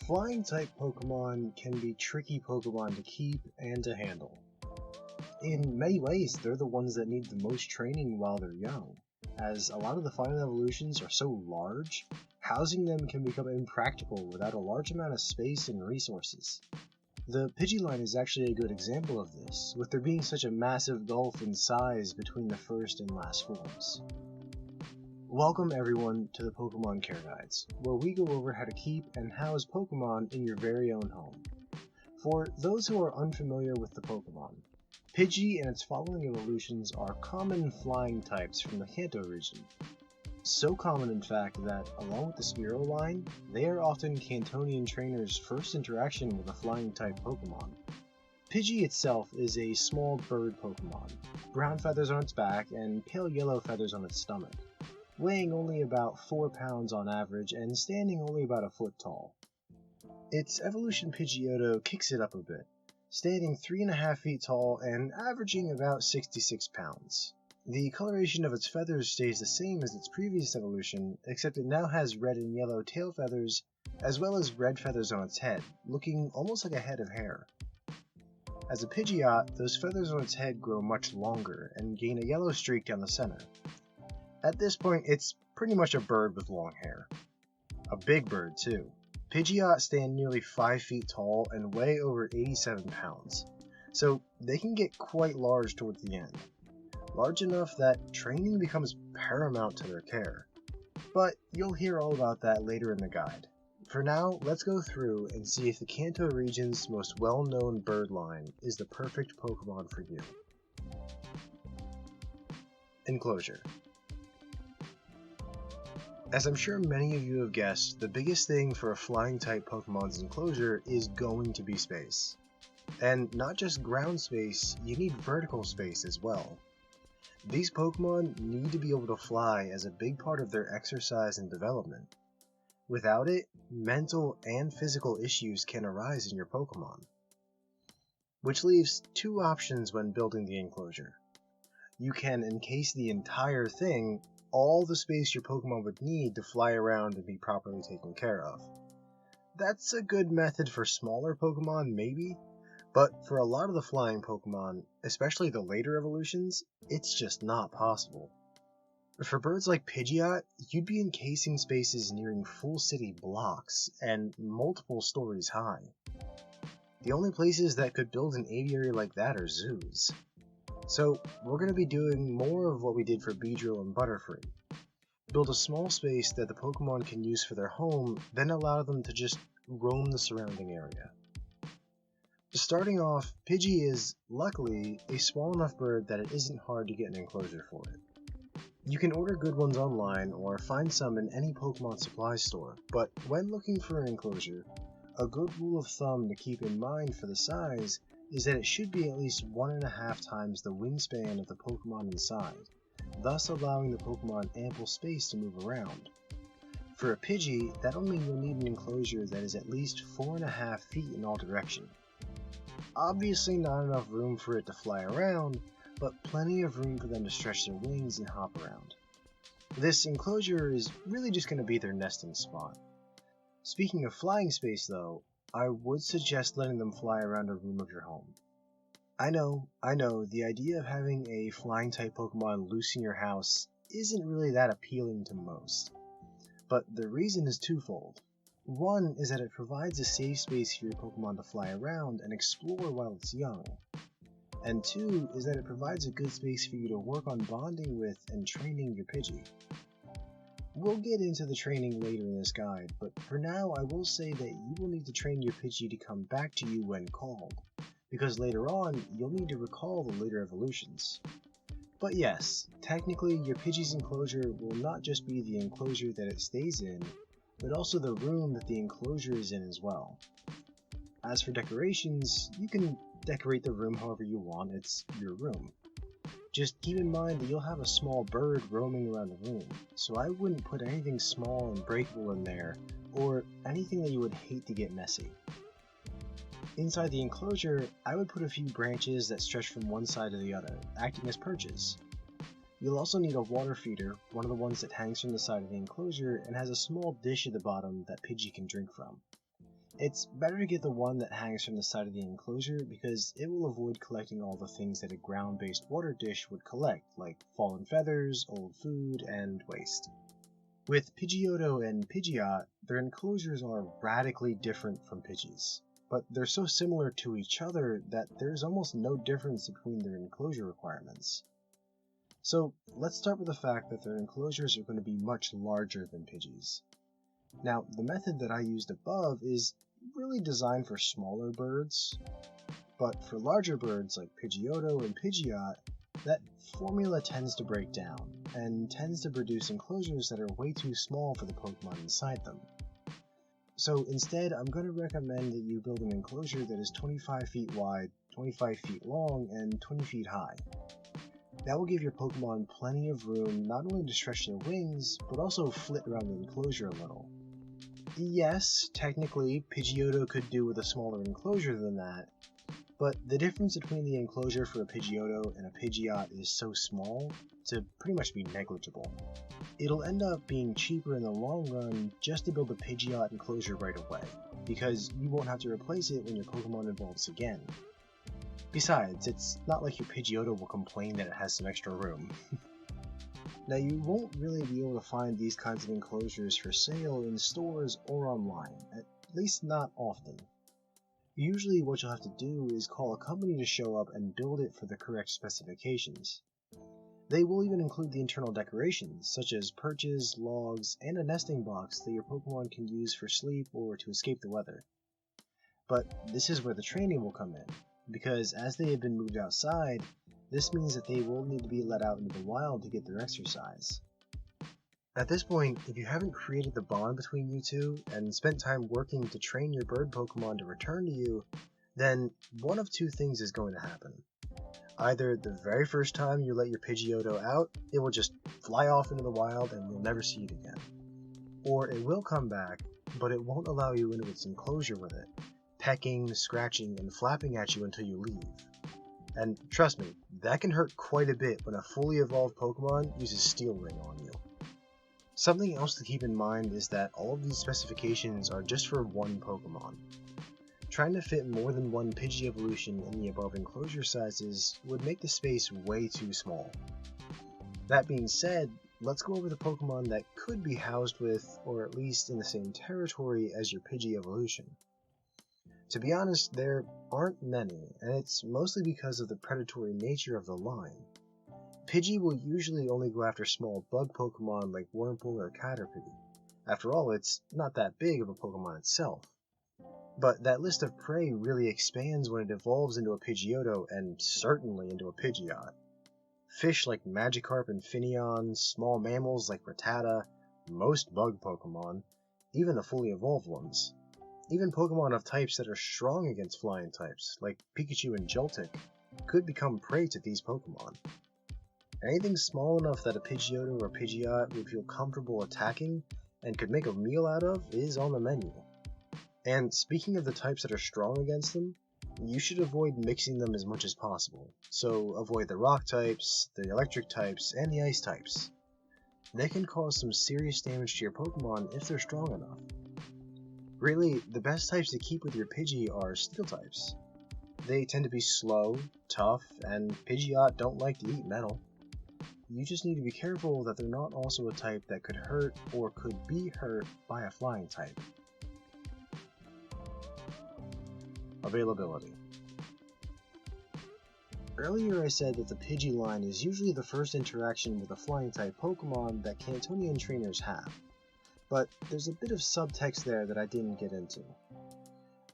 Flying-type Pokemon can be tricky Pokemon to keep and to handle. In many ways, they're the ones that need the most training while they're young, as a lot of the final evolutions are so large, housing them can become impractical without a large amount of space and resources. The Pidgey line is actually a good example of this, with there being such a massive gulf in size between the first and last forms. Welcome everyone to the Pokemon Care Guides, where we go over how to keep and house Pokemon in your very own home. For those who are unfamiliar with the Pokemon, Pidgey and its following evolutions are common flying types from the Kanto region. So common in fact that, along with the Spearow line, they are often Kantonian trainers' first interaction with a flying type Pokemon. Pidgey itself is a small bird Pokemon, brown feathers on its back and pale yellow feathers on its stomach, weighing only about 4 pounds on average and standing only about a foot tall. Its evolution Pidgeotto kicks it up a bit, standing 3.5 feet tall and averaging about 66 pounds. The coloration of its feathers stays the same as its previous evolution, except it now has red and yellow tail feathers, as well as red feathers on its head, looking almost like a head of hair. As a Pidgeot, those feathers on its head grow much longer and gain a yellow streak down the center. At this point, it's pretty much a bird with long hair. A big bird, too. Pidgeot stand nearly 5 feet tall and weigh over 87 pounds, so they can get quite large towards the end. Large enough that training becomes paramount to their care. But you'll hear all about that later in the guide. For now, let's go through and see if the Kanto region's most well-known bird line is the perfect Pokemon for you. Enclosure. As I'm sure many of you have guessed, the biggest thing for a flying-type Pokemon's enclosure is going to be space. And not just ground space, you need vertical space as well. These Pokemon need to be able to fly as a big part of their exercise and development. Without it, mental and physical issues can arise in your Pokemon. Which leaves two options when building the enclosure. You can encase the entire thing, all the space your Pokemon would need to fly around and be properly taken care of. That's a good method for smaller Pokemon, maybe, but for a lot of the flying Pokemon, especially the later evolutions, it's just not possible. For birds like Pidgeot, you'd be encasing spaces nearing full city blocks and multiple stories high. The only places that could build an aviary like that are zoos. So we're going to be doing more of what we did for Beedrill and Butterfree. Build a small space that the Pokemon can use for their home, then allow them to just roam the surrounding area. Starting off, Pidgey is, luckily, a small enough bird that it isn't hard to get an enclosure for it. You can order good ones online or find some in any Pokemon supply store, but when looking for an enclosure, a good rule of thumb to keep in mind for the size is that it should be at least 1.5 times the wingspan of the Pokemon inside, thus allowing the Pokemon ample space to move around. For a Pidgey, that'll mean you'll need an enclosure that is at least 4.5 feet in all directions. Obviously not enough room for it to fly around, but plenty of room for them to stretch their wings and hop around. This enclosure is really just going to be their nesting spot. Speaking of flying space though, I would suggest letting them fly around a room of your home. I know, the idea of having a flying type Pokemon loose in your house isn't really that appealing to most. But the reason is twofold. One is that it provides a safe space for your Pokemon to fly around and explore while it's young. And two is that it provides a good space for you to work on bonding with and training your Pidgey. We'll get into the training later in this guide, but for now I will say that you will need to train your Pidgey to come back to you when called, because later on you'll need to recall the later evolutions. But yes, technically your Pidgey's enclosure will not just be the enclosure that it stays in, but also the room that the enclosure is in as well. As for decorations, you can decorate the room however you want, it's your room. Just keep in mind that you'll have a small bird roaming around the room, so I wouldn't put anything small and breakable in there, or anything that you would hate to get messy. Inside the enclosure, I would put a few branches that stretch from one side to the other, acting as perches. You'll also need a water feeder, one of the ones that hangs from the side of the enclosure and has a small dish at the bottom that Pidgey can drink from. It's better to get the one that hangs from the side of the enclosure because it will avoid collecting all the things that a ground-based water dish would collect, like fallen feathers, old food, and waste. With Pidgeotto and Pidgeot, their enclosures are radically different from Pidgey's, but they're so similar to each other that there's almost no difference between their enclosure requirements. So let's start with the fact that their enclosures are going to be much larger than Pidgey's. Now, the method that I used above is really designed for smaller birds, but for larger birds like Pidgeotto and Pidgeot, that formula tends to break down, and tends to produce enclosures that are way too small for the Pokemon inside them. So instead, I'm going to recommend that you build an enclosure that is 25 feet wide, 25 feet long, and 20 feet high. That will give your Pokemon plenty of room not only to stretch their wings, but also flit around the enclosure a little. Yes, technically, Pidgeotto could do with a smaller enclosure than that, but the difference between the enclosure for a Pidgeotto and a Pidgeot is so small to pretty much be negligible. It'll end up being cheaper in the long run just to build a Pidgeot enclosure right away, because you won't have to replace it when your Pokemon evolves again. Besides, it's not like your Pidgeotto will complain that it has some extra room. Now, you won't really be able to find these kinds of enclosures for sale in stores or online, at least not often. Usually what you'll have to do is call a company to show up and build it for the correct specifications. They will even include the internal decorations, such as perches, logs, and a nesting box that your Pokemon can use for sleep or to escape the weather. But this is where the training will come in, because as they have been moved outside, this means that they will need to be let out into the wild to get their exercise. At this point, if you haven't created the bond between you two and spent time working to train your bird Pokemon to return to you, then one of two things is going to happen. Either the very first time you let your Pidgeotto out, it will just fly off into the wild and you'll never see it again. Or it will come back, but it won't allow you into its enclosure with it, pecking, scratching, and flapping at you until you leave. And trust me, that can hurt quite a bit when a fully evolved Pokemon uses Steel Ring on you. Something else to keep in mind is that all of these specifications are just for one Pokemon. Trying to fit more than one Pidgey evolution in the above enclosure sizes would make the space way too small. That being said, let's go over the Pokemon that could be housed with, or at least in the same territory as your Pidgey evolution. To be honest, there aren't many, and it's mostly because of the predatory nature of the line. Pidgey will usually only go after small bug Pokemon like Wurmple or Caterpie. After all, it's not that big of a Pokemon itself. But that list of prey really expands when it evolves into a Pidgeotto, and certainly into a Pidgeot. Fish like Magikarp and Finneon, small mammals like Rattata, most bug Pokemon, even the fully evolved ones. Even Pokemon of types that are strong against flying types, like Pikachu and Joltik, could become prey to these Pokemon. Anything small enough that a Pidgeotto or Pidgeot would feel comfortable attacking and could make a meal out of is on the menu. And speaking of the types that are strong against them, you should avoid mixing them as much as possible, so avoid the rock types, the electric types, and the ice types. They can cause some serious damage to your Pokemon if they're strong enough. Really, the best types to keep with your Pidgey are steel types. They tend to be slow, tough, and Pidgeot don't like to eat metal. You just need to be careful that they're not also a type that could hurt or could be hurt by a flying type. Availability. Earlier I said that the Pidgey line is usually the first interaction with a flying type Pokemon that Cantonian trainers have, but there's a bit of subtext there that I didn't get into.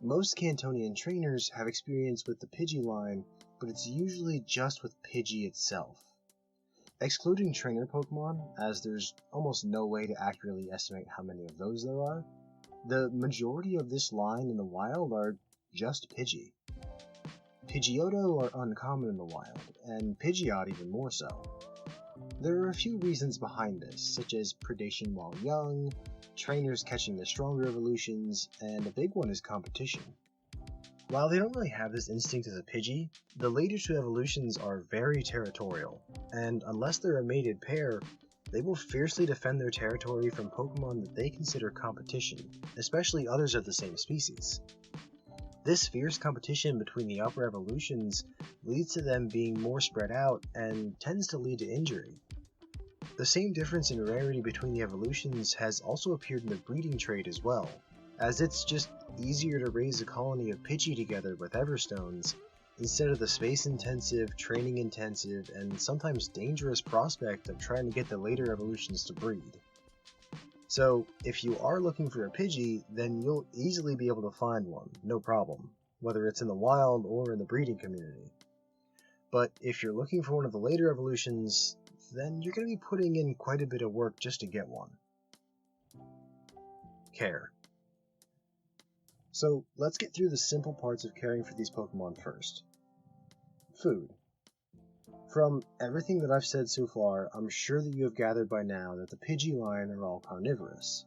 Most Cantonian trainers have experience with the Pidgey line, but it's usually just with Pidgey itself. Excluding trainer Pokemon, as there's almost no way to accurately estimate how many of those there are, the majority of this line in the wild are just Pidgey. Pidgeotto are uncommon in the wild, and Pidgeot even more so. There are a few reasons behind this, such as predation while young, trainers catching the stronger evolutions, and a big one is competition. While they don't really have this instinct as a Pidgey, the later two evolutions are very territorial, and unless they're a mated pair, They will fiercely defend their territory from Pokemon that they consider competition, especially others of the same species. This fierce competition between the upper evolutions leads to them being more spread out and tends to lead to injury. The same difference in rarity between the evolutions has also appeared in the breeding trade as well, as it's just easier to raise a colony of Pidgey together with Everstones instead of the space-intensive, training-intensive, and sometimes dangerous prospect of trying to get the later evolutions to breed. So, if you are looking for a Pidgey, then you'll easily be able to find one, no problem, whether it's in the wild or in the breeding community. But if you're looking for one of the later evolutions, then you're going to be putting in quite a bit of work just to get one. Care. So, let's get through the simple parts of caring for these Pokemon first. Food. From everything that I've said so far, I'm sure that you have gathered by now that the Pidgey line are all carnivorous.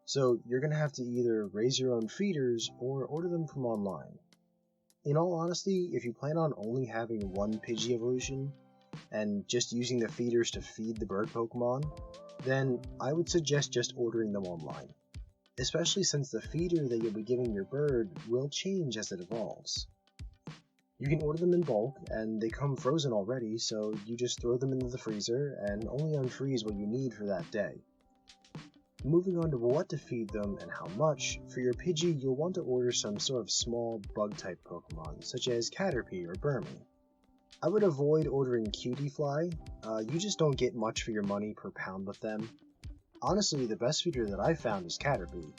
So you're going to have to either raise your own feeders or order them from online. In all honesty, if you plan on only having one Pidgey evolution, and just using the feeders to feed the bird Pokemon, then I would suggest just ordering them online. Especially since the feeder that you'll be giving your bird will change as it evolves. You can order them in bulk, and they come frozen already, so you just throw them into the freezer and only unfreeze what you need for that day. Moving on to what to feed them and how much, for your Pidgey you'll want to order some sort of small bug-type Pokemon, such as Caterpie or Burmy. I would avoid ordering Cutiefly, you just don't get much for your money per pound with them. Honestly, the best feeder that I've found is Caterpie.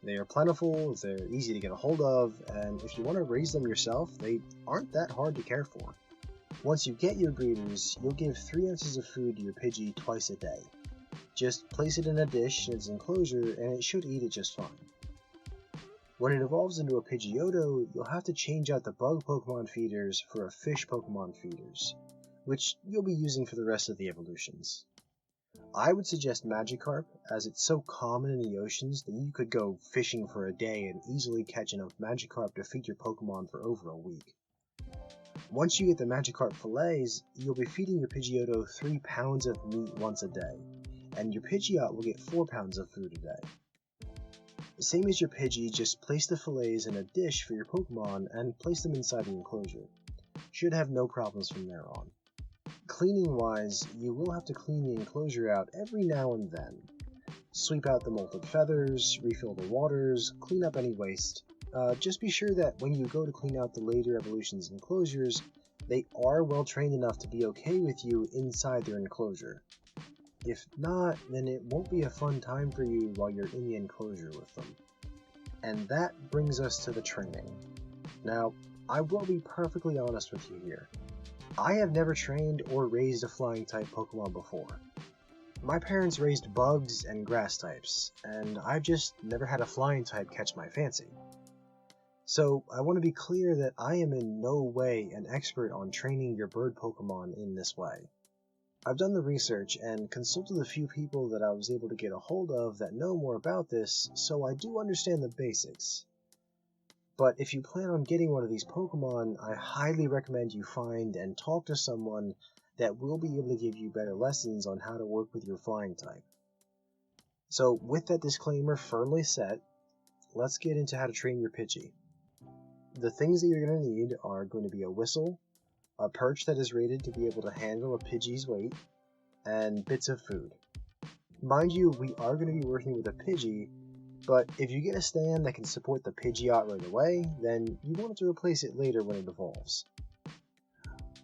They are plentiful, they're easy to get a hold of, and if you want to raise them yourself, they aren't that hard to care for. Once you get your breeders, you'll give 3 ounces of food to your Pidgey twice a day. Just place it in a dish in its enclosure, and it should eat it just fine. When it evolves into a Pidgeotto, you'll have to change out the bug Pokemon feeders for a fish Pokemon feeders, which you'll be using for the rest of the evolutions. I would suggest Magikarp, as it's so common in the oceans that you could go fishing for a day and easily catch enough Magikarp to feed your Pokemon for over a week. Once you get the Magikarp fillets, you'll be feeding your Pidgeotto 3 pounds of meat once a day, and your Pidgeot will get 4 pounds of food a day. Same as your Pidgey, just place the fillets in a dish for your Pokemon and place them inside the enclosure. Should have no problems from there on. Cleaning wise, you will have to clean the enclosure out every now and then. Sweep out the molted feathers, refill the waters, clean up any waste. Just be sure that when you go to clean out the later evolutions enclosures, they are well trained enough to be okay with you inside their enclosure. If not, then it won't be a fun time for you while you're in the enclosure with them. And that brings us to the training. Now, I will be perfectly honest with you here. I have never trained or raised a flying type Pokemon before. My parents raised bugs and grass types, and I've just never had a flying type catch my fancy. So I want to be clear that I am in no way an expert on training your bird Pokemon in this way. I've done the research and consulted a few people that I was able to get a hold of that know more about this, so I do understand the basics. But if you plan on getting one of these Pokemon, I highly recommend you find and talk to someone that will be able to give you better lessons on how to work with your flying type. So with that disclaimer firmly set, let's get into how to train your Pidgey. The things that you're going to need are going to be a whistle, a perch that is rated to be able to handle a Pidgey's weight, and bits of food. Mind you, we are going to be working with a Pidgey, but if you get a stand that can support the Pidgeot right away, then you won't have to replace it later when it evolves.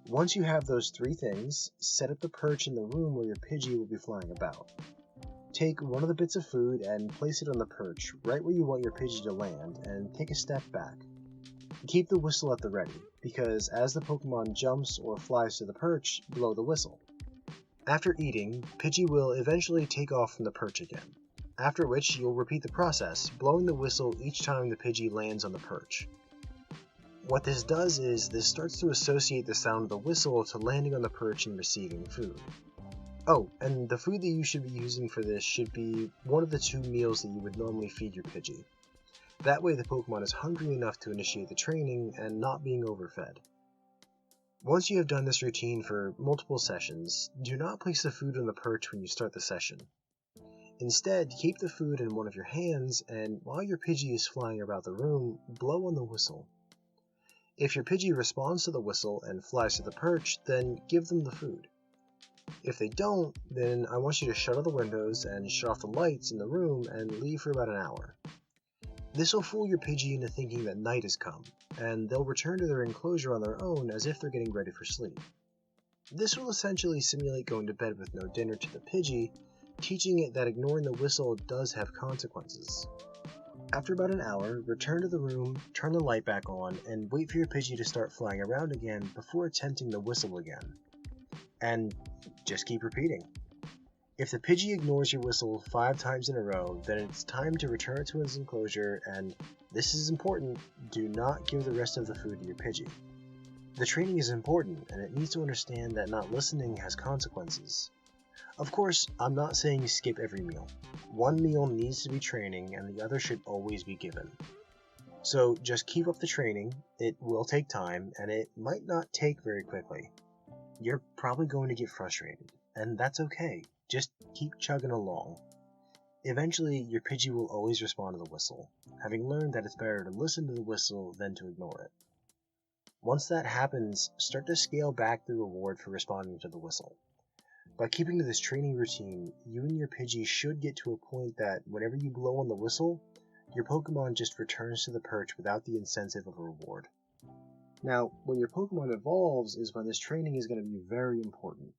Once you have those 3 things, set up the perch in the room where your Pidgey will be flying about. Take one of the bits of food and place it on the perch right where you want your Pidgey to land, and take a step back. Keep the whistle at the ready, because as the Pokemon jumps or flies to the perch, blow the whistle. After eating, Pidgey will eventually take off from the perch again, after which you'll repeat the process, blowing the whistle each time the Pidgey lands on the perch. What this does is this starts to associate the sound of the whistle to landing on the perch and receiving food. Oh, and the food that you should be using for this should be one of the 2 meals that you would normally feed your Pidgey. That way the Pokemon is hungry enough to initiate the training and not being overfed. Once you have done this routine for multiple sessions, do not place the food on the perch when you start the session. Instead, keep the food in one of your hands, and while your Pidgey is flying about the room, blow on the whistle. If your Pidgey responds to the whistle and flies to the perch, then give them the food. If they don't, then I want you to shut all the windows and shut off the lights in the room and leave for about an hour. This will fool your Pidgey into thinking that night has come, and they'll return to their enclosure on their own as if they're getting ready for sleep. This will essentially simulate going to bed with no dinner to the Pidgey, teaching it that ignoring the whistle does have consequences. After about an hour, return to the room, turn the light back on, and wait for your Pidgey to start flying around again before attempting the whistle again. And just keep repeating. If the Pidgey ignores your whistle 5 times in a row, then it's time to return it to its enclosure, and this is important, do not give the rest of the food to your Pidgey. The training is important, and it needs to understand that not listening has consequences. Of course, I'm not saying skip every meal. One meal needs to be training, and the other should always be given. So just keep up the training, it will take time, and it might not take very quickly. You're probably going to get frustrated, and that's okay. Just keep chugging along. Eventually, your Pidgey will always respond to the whistle, having learned that it's better to listen to the whistle than to ignore it. Once that happens, start to scale back the reward for responding to the whistle. By keeping to this training routine, you and your Pidgey should get to a point that whenever you blow on the whistle, your Pokemon just returns to the perch without the incentive of a reward. Now, when your Pokemon evolves is when this training is going to be very important.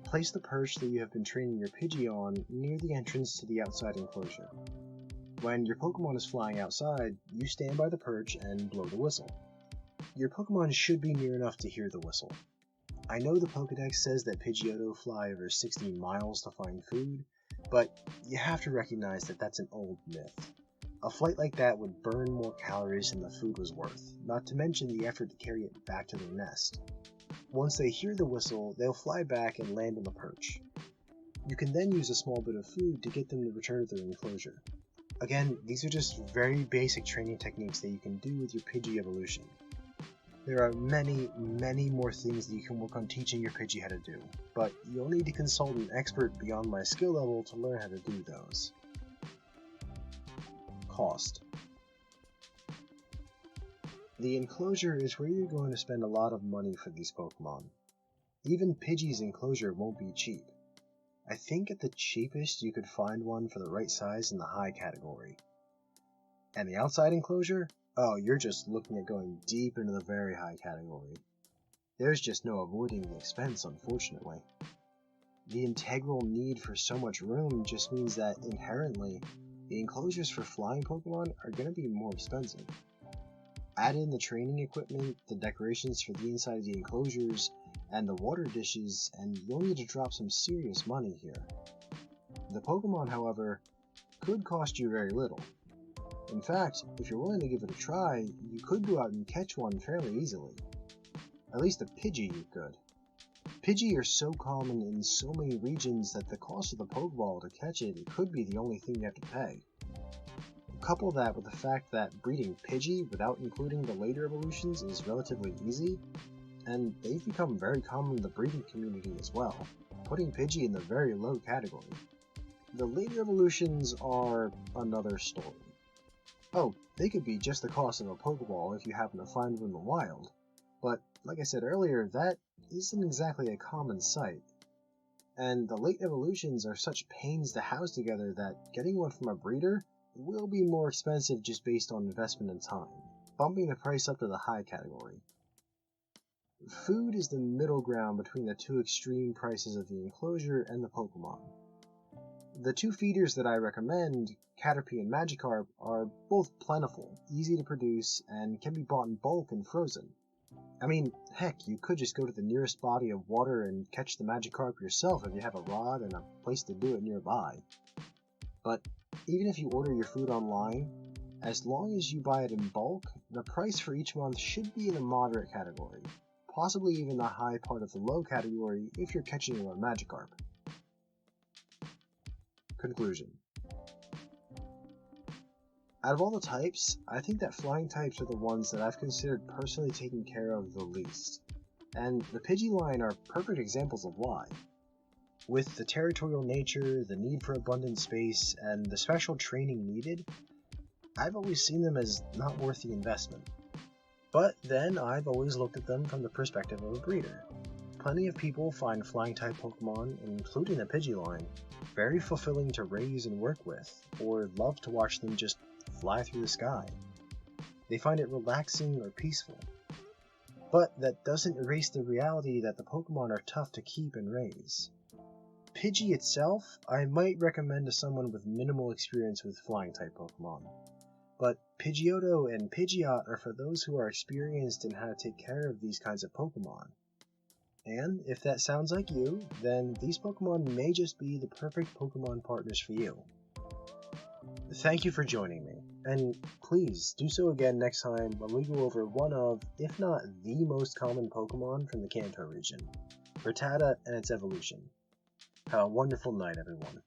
Place the perch that you have been training your Pidgey on near the entrance to the outside enclosure. When your Pokemon is flying outside, you stand by the perch and blow the whistle. Your Pokemon should be near enough to hear the whistle. I know the Pokedex says that Pidgeotto fly over 16 miles to find food, but you have to recognize that that's an old myth. A flight like that would burn more calories than the food was worth, not to mention the effort to carry it back to their nest. Once they hear the whistle, they'll fly back and land on the perch. You can then use a small bit of food to get them to return to their enclosure. Again, these are just very basic training techniques that you can do with your Pidgey evolution. There are many, many more things that you can work on teaching your Pidgey how to do, but you'll need to consult an expert beyond my skill level to learn how to do those. Cost. The enclosure is where you're going to spend a lot of money for these Pokemon. Even Pidgey's enclosure won't be cheap. I think at the cheapest you could find one for the right size in the high category. And the outside enclosure? Oh, you're just looking at going deep into the very high category. There's just no avoiding the expense, unfortunately. The integral need for so much room just means that, inherently, the enclosures for flying Pokemon are going to be more expensive. Add in the training equipment, the decorations for the inside of the enclosures, and the water dishes, and you'll need to drop some serious money here. The Pokemon, however, could cost you very little. In fact, if you're willing to give it a try, you could go out and catch one fairly easily. At least a Pidgey you could. Pidgey are so common in so many regions that the cost of the Pokeball to catch it could be the only thing you have to pay. Couple that with the fact that breeding Pidgey without including the later evolutions is relatively easy, and they've become very common in the breeding community as well, putting Pidgey in the very low category. The later evolutions are another story. Oh, they could be just the cost of a Pokeball if you happen to find one in the wild, but like I said earlier, that isn't exactly a common sight. And the late evolutions are such pains to house together that getting one from a breeder will be more expensive just based on investment and time, bumping the price up to the high category. Food is the middle ground between the two extreme prices of the enclosure and the Pokemon. The two feeders that I recommend, Caterpie and Magikarp, are both plentiful, easy to produce, and can be bought in bulk and frozen. I mean, heck, you could just go to the nearest body of water and catch the Magikarp yourself if you have a rod and a place to do it nearby. But even if you order your food online, as long as you buy it in bulk, the price for each month should be in the moderate category, possibly even the high part of the low category if you're catching a Magikarp. Conclusion. Out of all the types, I think that flying types are the ones that I've considered personally taking care of the least. and the Pidgey line are perfect examples of why. With the territorial nature, the need for abundant space, and the special training needed, I've always seen them as not worth the investment. But then I've always looked at them from the perspective of a breeder. Plenty of people find flying-type Pokemon, including the Pidgey line, very fulfilling to raise and work with, or love to watch them just fly through the sky. They find it relaxing or peaceful. But that doesn't erase the reality that the Pokemon are tough to keep and raise. Pidgey itself, I might recommend to someone with minimal experience with flying-type Pokemon. But Pidgeotto and Pidgeot are for those who are experienced in how to take care of these kinds of Pokemon. And if that sounds like you, then these Pokemon may just be the perfect Pokemon partners for you. Thank you for joining me, and please do so again next time when we go over one of, if not the most common Pokemon from the Kanto region, Rattata and its evolution. Have a wonderful night, everyone.